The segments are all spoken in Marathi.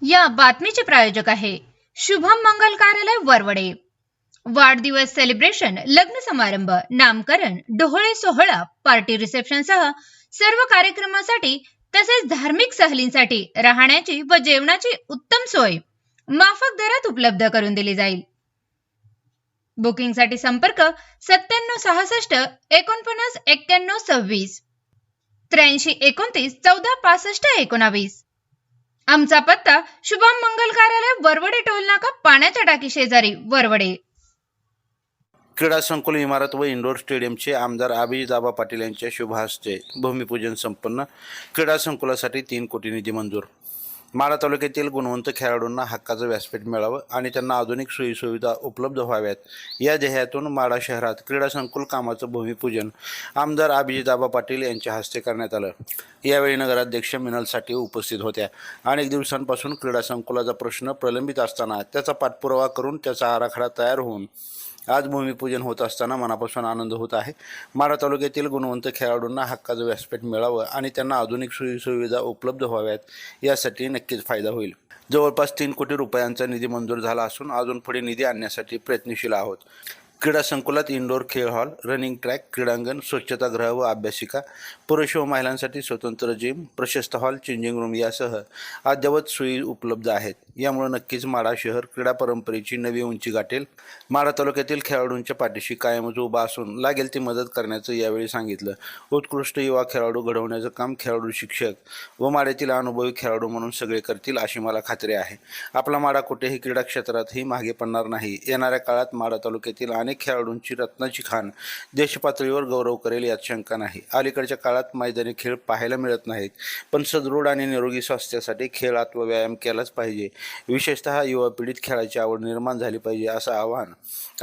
या बातमीचे प्रायोजक आहे शुभम मंगल कार्यालय वरवडे। वाढदिवस सेलिब्रेशन, लग्न समारंभ, नामकरण, डोहाळे सोहळा, पार्टी रिसेप्शन सह सर्व कार्यक्रमासाठी तसेच धार्मिक सहलींसाठी राहण्याची व जेवणाची उत्तम सोय माफक दरात उपलब्ध करून दिली जाईल। बुकिंगसाठी संपर्क 9766 49 91 26 83 29 14 65 19। आमचा पत्ता शुभम मंगल कार्यालय वरवडे टोल नाका पाण्याच्या टाकी शेजारी वरवडे। क्रीडा संकुल इमारत व इंडोर स्टेडियमचे आमदार अभिजित पाटील यांच्या शुभ हस्ते भूमिपूजन संपन्न। क्रीडा संकुलासाठी 3 कोटी निधी मंजूर। माढा तालुक्यातील गुणवंत खेळाडूंना हक्काचं व्यासपीठ मिळावं आणि त्यांना आधुनिक सोयीसुविधा उपलब्ध व्हाव्यात या ध्येयातून माढा शहरात क्रीडा संकुल कामाचं भूमिपूजन आमदार अभिजित पाटील यांच्या हस्ते करण्यात आलं। यावेळी नगराध्यक्ष मिनल साठे उपस्थित होत्या। अनेक दिवसांपासून क्रीडा संकुलाचा प्रश्न प्रलंबित असताना त्याचा पाठपुरावा करून त्याचा आराखडा तयार होऊन आज भूमिपूजन होत असताना मनापासून आनंद होत आहे। माढा तालुक्यातील गुणवंत खेळाडूंना हक्काचं व्यासपीठ मिळावं आणि त्यांना आधुनिक सोयीसुविधा उपलब्ध व्हाव्यात यासाठी नक्कीच फायदा होईल। जवळपास 3 कोटी रुपयांचा निधी मंजूर झाला असून अजून पुढे निधी आणण्यासाठी प्रयत्नशील आहोत। क्रीडा संकुलात इंडोर खेळ हॉल, रनिंग ट्रॅक, क्रीडांगण, स्वच्छतागृह व अभ्यासिका, पुरुष व महिलांसाठी स्वतंत्र जिम, प्रशस्त हॉल, चेंजिंग रूम यासह अद्ययावत सोयी उपलब्ध आहेत। यामुळे नक्कीच माढा शहर क्रीडा परंपरेची नवी उंची गाठेल। माढा तालुक्यातील खेळाडूंच्या पाठीशी कायमच उभा असून लागेल ती मदत करण्याचं यावेळी सांगितलं। उत्कृष्ट युवा खेळाडू घडवण्याचं काम खेळाडू, शिक्षक व माढ्यातील अनुभवी खेळाडू म्हणून सगळे करतील अशी मला खात्री आहे। आपला माढा कुठेही क्रीडा क्षेत्रातही मागे पडणार नाही। येणाऱ्या काळात माढा तालुक्यातील अनेक खेळाडूंची रत्नाची खाण देशपातळीवर गौरव करेल यात शंका नाही। अलीकडच्या काळात मैदानी खेळ पाहायला मिळत नाहीत, पण सदृढ आणि निरोगी स्वास्थ्यासाठी खेळात व व्यायाम केलाच पाहिजे। विशेषतः युवा पिढीत खेळाची आवड निर्माण झाली पाहिजे असं आवाहन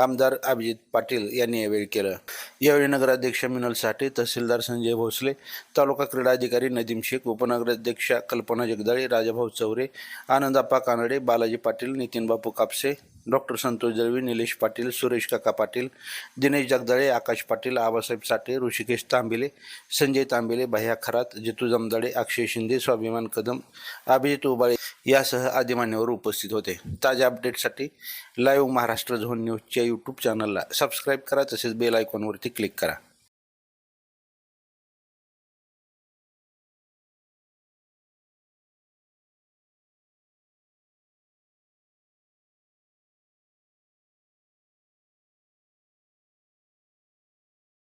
आमदार अभिजित पाटील यांनी यावेळी केलं। यावेळी नगराध्यक्ष मिनल साठे, तहसीलदार संजय भोसले, तालुका क्रीडा अधिकारी नदीम शेख, उपनगराध्यक्षा कल्पना जगदाळे, राजाभाऊ चौरे, आनंदाप्पा कानडे, बालाजी पाटील, नितीन बापू कापसे, डॉक्टर संतोष दळवी, निलेश पाटील, सुरेश काका पाटील, दिनेश जगदाळे, आकाश पाटील, आबासाहेब साठे, ऋषिकेश तांबिले, संजय तांबिले, भैया खरात, जितू जमदाडे, अक्षय शिंदे, स्वाभिमान कदम, अभिजित उबाळे यासह आदी मान्यवर उपस्थित होते। ताज्या अपडेटसाठी लाईव्ह महाराष्ट्र झोन न्यूजच्या यूट्यूब चॅनलला सबस्क्राईब करा, तसेच बेल आयकॉनवरती क्लिक करा।